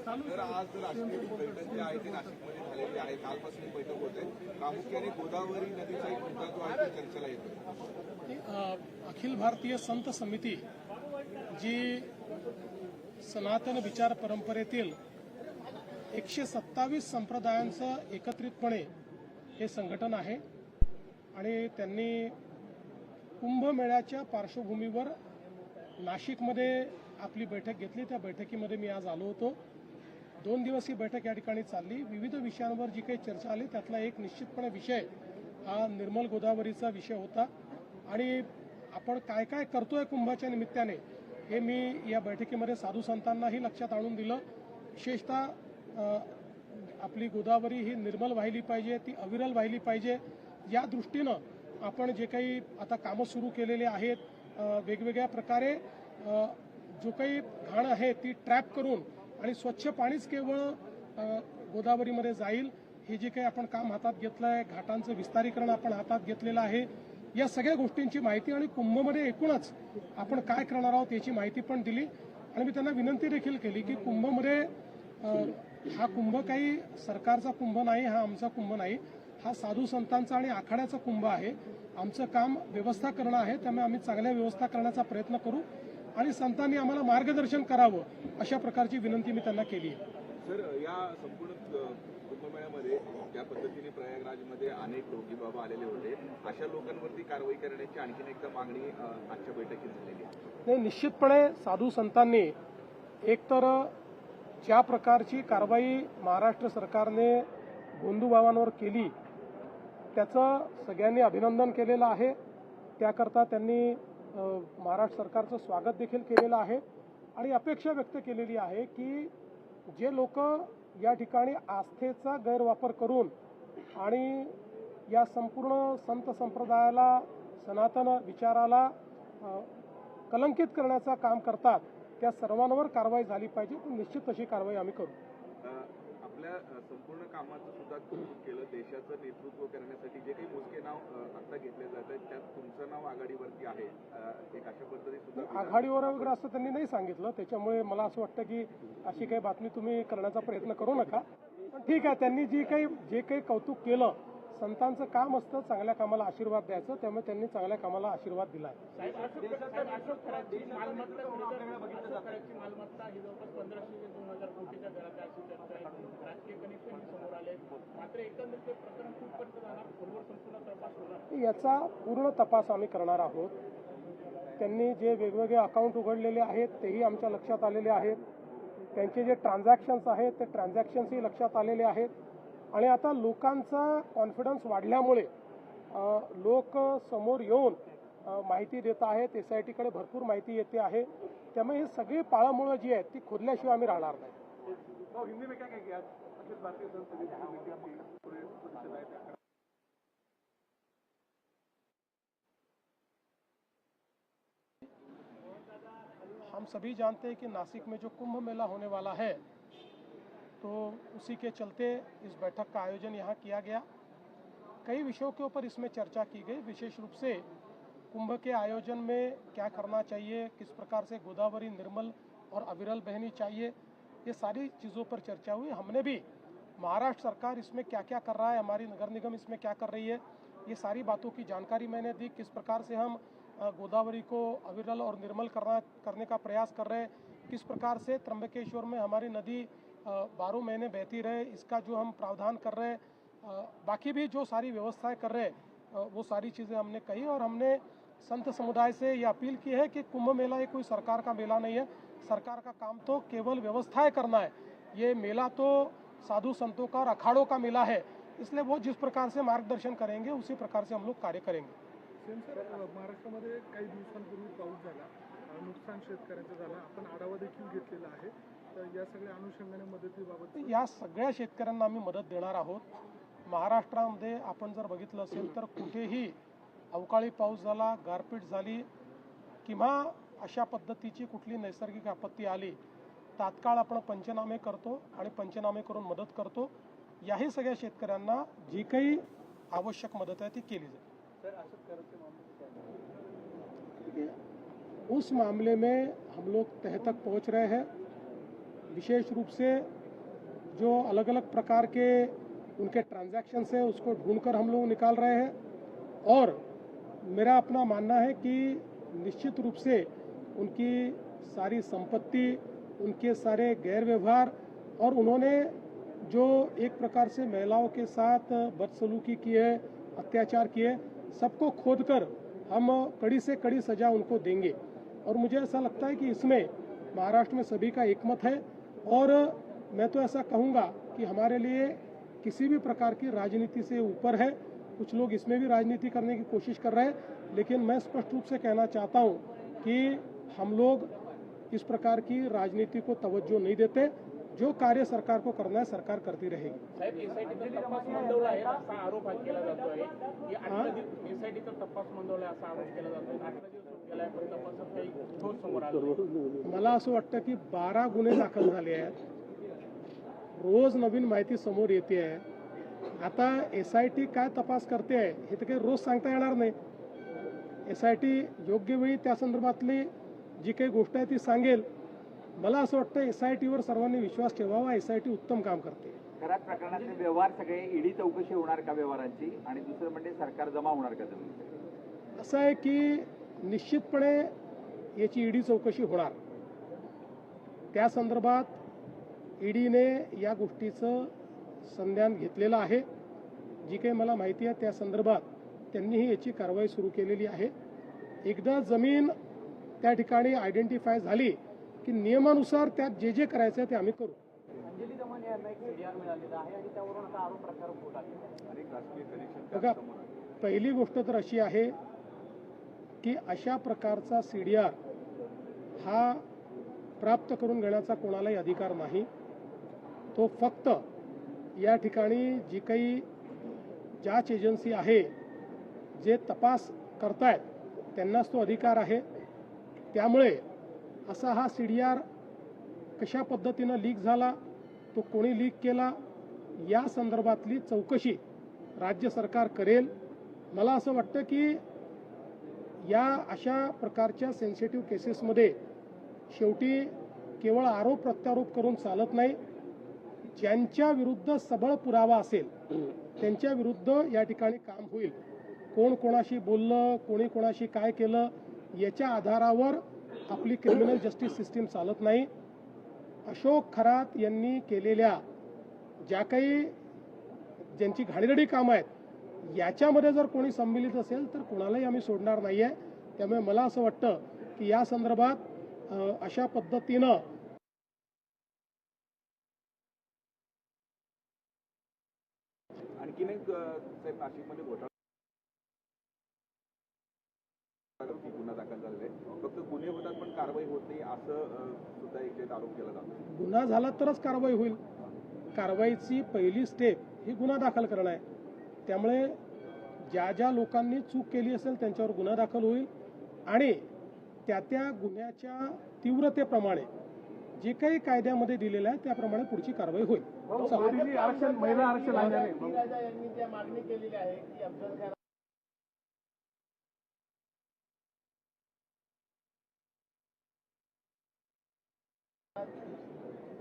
तर आज राष्ट्रीय बैठक जी आहे ती नाशिकमध्ये झालेली आहे. कालपासून ही बैठक होते. प्रामुख्याने गोदावरी नदीचा एक मुद्दा जो आहे तो चर्चेला येतो. अखिल भारतीय संत समिती जी सनातन विचार परंपरेतील 127 संप्रदायांचं एकत्रितपणे हे संघटन आहे आणि त्यांनी कुंभमेळ्याच्या पार्श्वभूमीवर नाशिकमध्ये आपली बैठक घेतली. त्या बैठकीमध्ये मी आज आलो होतो. 2 दिवस ही बैठक या ठिकाणी चालली. विविध विषयांवर जी काही चर्चा आली त्यातला एक निश्चितपणे विषय हा निर्मल गोदावरीचा विषय होता आणि आपण काय काय करतोय कुंभाच्या निमित्ताने हे मी या बैठकीमध्ये साधू संतांनाही लक्षात आणून दिलं. विशेषतः आपली गोदावरी ही निर्मल वाहिली पाहिजे, ती अविरल वाहिली पाहिजे. या दृष्टीनं आपण जे काही आता कामं सुरू केलेले आहेत, वेगवेगळ्या प्रकारे जो काही घाण आहे ती ट्रॅप करून आणि स्वच्छ पाणीच केवळ गोदावरीमध्ये जाईल हे जे काही आपण काम हातात घेतलं आहे, घाटांचं विस्तारीकरण आपण हातात घेतलेलं आहे, या सगळ्या गोष्टींची माहिती आणि कुंभमध्ये एकूणच आपण काय करणार आहोत याची माहिती पण दिली. आणि मी त्यांना विनंती देखील केली की कुंभमध्ये हा कुंभ काही सरकारचा कुंभ नाही, हा आमचा कुंभ नाही, हा साधू संतांचा आणि आखाड्याचा कुंभ आहे. आमचं काम व्यवस्था करणं आहे, त्यामुळे आम्ही चांगल्या व्यवस्था करण्याचा प्रयत्न करू आणि संतांनी आम्हाला मार्गदर्शन करावं अशा प्रकारची विनंती मी त्यांना केली आहे. सर, या संपूर्ण कुंभमेळ्यामध्ये ज्या पद्धतीने प्रयागराजमध्ये अनेक रोगी बाबा आलेले होते, अशा लोकांवरती कारवाई करण्याची आणखीन एकदा मागणी आजच्या बैठकीत झालेली आहे. नाही, निश्चितपणे साधू संतांनी एकतर ज्या प्रकारची कारवाई महाराष्ट्र सरकारने गोंधूबाबांवर केली त्याचं सगळ्यांनी अभिनंदन केलेलं आहे. त्याकरता त्यांनी महाराष्ट्र सरकारचं स्वागत देखील केलेलं आहे आणि अपेक्षा व्यक्त केलेली आहे की जे लोक या ठिकाणी आस्थेचा गैरवापर करून आणि या संपूर्ण संत संप्रदायाला, सनातन विचाराला कलंकित करण्याचं काम करतात त्या सर्वांवर कारवाई झाली पाहिजे. निश्चित तशी कारवाई आम्ही करू. आपल्या संपूर्ण कामाचं सुद्धा कौतुक केलं. देशाचं नेतृत्व करण्यासाठी जे काही मोजके नाव आता घेतले जात आहेत त्यात तुमचं नाव आघाडीवरती आहे. एक अशा पद्धतीने सुद्धा आघाडीवर वगैरे असं त्यांनी नाही सांगितलं. त्याच्यामुळे मला असं वाटतं की अशी काही बातमी तुम्ही करण्याचा प्रयत्न करू नका. पण ठीक आहे, त्यांनी जे काही कौतुक केलं, संतांचं काम असतं चांगल्या कामाला आशीर्वाद द्यायचं, त्यामुळे त्यांनी चांगल्या कामाला आशीर्वाद दिला. याचा पूर्ण तपास आम्ही करणार आहोत. त्यांनी जे वेगवेगळे अकाउंट उघडलेले आहेत तेही आमच्या लक्षात आलेले आहेत. त्यांचे जे ट्रान्झॅक्शन्स आहेत ते ट्रान्झॅक्शन्सही लक्षात आलेले आहेत आणि आता लोकांचा कॉन्फिडन्स वाढल्यामुळे लोक समोर येऊन माहिती देत आहेत. SITकडे भरपूर माहिती येते आहे. त्यामुळे ही सगळी पाळंमुळं जी आहेत ती खोदल्याशिवाय आम्ही राहणार नाही. हम सभी जानते हैं कि नासिक में जो कुंभ मेला होने वाला है तो उसी के चलते इस बैठक का आयोजन यहाँ किया गया. कई विषयों के ऊपर इसमें चर्चा की गई. विशेष रूप से कुंभ के आयोजन में क्या करना चाहिए, किस प्रकार से गोदावरी निर्मल और अविरल बहनी चाहिए, ये सारी चीज़ों पर चर्चा हुई. हमने भी महाराष्ट्र सरकार इसमें क्या क्या कर रहा है, हमारी नगर निगम इसमें क्या कर रही है, ये सारी बातों की जानकारी मैंने दी. किस प्रकार से हम गोदावरी को अविरल और निर्मल करने का प्रयास कर रहे हैं, किस प्रकार से त्र्यंबकेश्वर में हमारी नदी 12 महीने बहती रहे इसका जो हम प्रावधान कर रहे हैं, बाकी भी जो सारी व्यवस्थाएं कर रहे हैं वो सारी चीज़ें हमने कही. और हमने संत समुदाय से ये अपील की है कि कुंभ मेला ये कोई सरकार का मेला नहीं है. सरकार का काम तो केवल व्यवस्थाएं करना है. ये मेला तो साधु संतों का और अखाड़ों का मेला है, इसलिए वो जिस प्रकार से मार्गदर्शन करेंगे उसी प्रकार से हम लोग कार्य करेंगे. महाराष्ट्रामध्ये काही दिवसांपूर्वी पाऊस झाला, नुकसान शेतकऱ्यांचं झालं, आपण आढावा देखील घेतलेला आहे. तर या सगळ्या अनुषंगाने मदतीबाबत या सगळ्या शेतकऱ्यांना आम्ही मदत देणार आहोत. महाराष्ट्रामध्ये आपण जर बघितलं असेल तर कुठेही अवकाळी पाऊस झाला, गारपीट झाली किंवा अशा पद्धतीची कुठली नैसर्गिक आपत्ती आली, तात्काळ आपण पंचनामे करतो आणि पंचनामे करून मदत करतो. याही सगळ्या शेतकऱ्यांना जी काही आवश्यक मदत है ती केली जाए. उस मामले में हम लोग तह तक पहुंच रहे हैं. विशेष रूप से जो अलग अलग प्रकार के उनके ट्रांजैक्शंस है उसको ढूंढकर हम लोग निकाल रहे हैं। और मेरा अपना मानना है कि निश्चित रूप से उनकी सारी संपत्ति, उनके सारे गैर व्यवहार और उन्होंने जो एक प्रकार से महिलाओं के साथ बदसलूकी की है, अत्याचार किए, सबको खोदकर हम कड़ी से कड़ी सजा उनको देंगे। और मुझे ऐसा लगता है कि इसमें महाराष्ट्र में सभी का एकमत है। और मैं तो ऐसा कहूँगा कि हमारे लिए किसी भी प्रकार की राजनीति से ऊपर है। कुछ लोग इसमें भी राजनीति करने की कोशिश कर रहे हैं, लेकिन मैं स्पष्ट रूप से कहना चाहता हूँ कि हम लोग इस प्रकार की राजनीति को तवज्जो नहीं देते। जो कार्य सरकार को करना है सरकार करती रहेगी। साहेब, एसआयटीचा तपास मंदवला आहे असा आरोप केला जातोय की एसआयटीचा तपास मंदवला असा आरोप केला जातोय। 18 दिवस होत गेलाय पण तपासात काही ठोस समोर आलं नाही। मला असं वाटतं की 12 गुन्हे दाखल झाले आहेत, रोज नवीन माहिती समोर येते आहे। आता एसआयटी काय तपास करते आहे हे तर काही रोज सांगता येणार नाही। एसआयटी योग्य वेळी त्या संदर्भातली जी काही गोष्ट आहे ती सांगेल। मला असं वाटतं एसआयटीवर सर्वांनी विश्वास ठेवावा। एसआयटी उत्तम काम करते। करात प्रकरणातले व्यवहार सगळे ईडी चौकशी होणार का व्यवहारांची, आणि दुसरं म्हणजे सरकार जमा होणार का जमीन? असं आहे की निश्चितपणे याची ईडी चौकशी होणार। त्या संदर्भात ईडीने या गोष्टीचं संज्ञान घेतलेलं आहे। जी काही मला माहिती आहे त्या संदर्भात त्यांनीही याची कारवाई सुरू केलेली आहे। एकदा जमीन त्या ठिकाणी आयडेंटिफाय झाली की नियमानुसार त्यात जे जे करायचं ते आम्ही करू। अंजली दमन यांना एक सीडीआर मिळालेला आहे आणि त्यावरून आता आरोप प्रत्यारोप होत आहे। अनेक राजकीय कनेक्शन बघा, पहिली गोष्ट तर अशी आहे की अशा प्रकारचा सीडीआर हा प्राप्त करून घेण्याचा कोणालाही अधिकार नाही। तो फक्त या ठिकाणी जी काही जांच एजन्सी आहे, जे तपास करतायत त्यांनाच तो अधिकार आहे। त्यामुळे असा हा सीडीआर कशा पद्धतीनं लीक झाला, तो कोणी लीक केला, या संदर्भातली चौकशी राज्य सरकार करेल। मला असं वाटतं की या अशा प्रकारच्या सेन्सिटिव्ह केसेसमध्ये शेवटी केवळ आरोप प्रत्यारोप करून चालत नाही। ज्यांच्या विरुद्ध सबळ पुरावा असेल त्यांच्या विरुद्ध या ठिकाणी काम होईल। कोण कोणाशी बोललं, कोणी कोणाशी काय केलं, याच्या आधारावर आपली क्रिमिनल जस्टिस सिस्टीम चालत नाही। अशोक खरात यांनी केलेल्या ज्या काही ज्यांची घाणेरडी कामं आहेत याच्यामध्ये जर कोणी संमिलित असेल तर कोणालाही आम्ही सोडणार नाही आहे। त्यामुळे मला असं वाटतं की या संदर्भात अशा पद्धतीनं आणखीन एक साहेब, नाशिकमध्ये घोटाळा गुन्हा दाखल झालेला आहे, फक्त गुन्हे होतात पण कारवाई होत नाही असं सुद्धा एक आरोप केला जातो। गुन्हा झाला तरच कारवाई होईल। कारवाईची पहिली स्टेप ही गुन्हा दाखल करणं आहे। त्यामुळे ज्या ज्या लोकांनी चूक केली असेल त्यांच्यावर गुन्हा दाखल होईल आणि त्या त्या गुन्ह्याच्या तीव्रतेप्रमाणे जे काही कायद्यामध्ये दिलेलं आहे त्याप्रमाणे पुढची कारवाई होईल। महिला आरक्षण आल्याने यांनी ज्या मागणी केलेली आहे की अफजल खान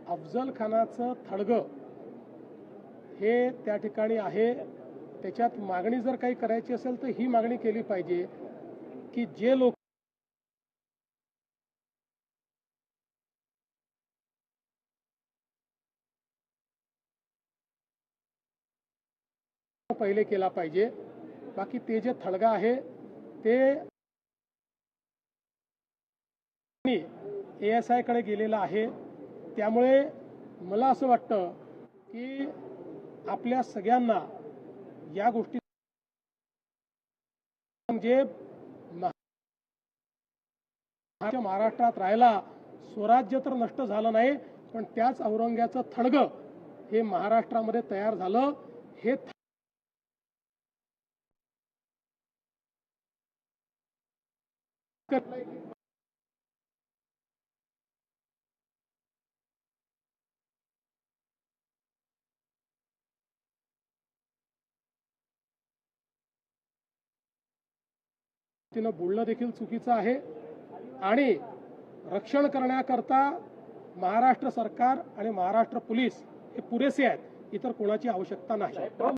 अफजल खानाचं थडगं हे त्या ठिकाणी आहे। त्याच्यात मागणी जर काही करायची असेल तर ही मागणी केली पाहिजे की जे लोक पहिले केला पाहिजे। बाकी ते जे थडगा आहे ते ASI कडे गेलेला आहे। त्यामुळे मला असं वाटतं की आपल्या सगळ्यांना या गोष्टी म्हणजे महाराष्ट्रात राहायला स्वराज्य तर नष्ट झालं नाही, पण त्याच औरंग्याचं थडगं हे महाराष्ट्रामध्ये तयार झालं। हे तिनं बोलणं देखील चुकीचं आहे आणि रक्षण करण्याकरता महाराष्ट्र सरकार आणि महाराष्ट्र पोलीस हे पुरेसे आहेत, इतर कोणाची आवश्यकता नाही.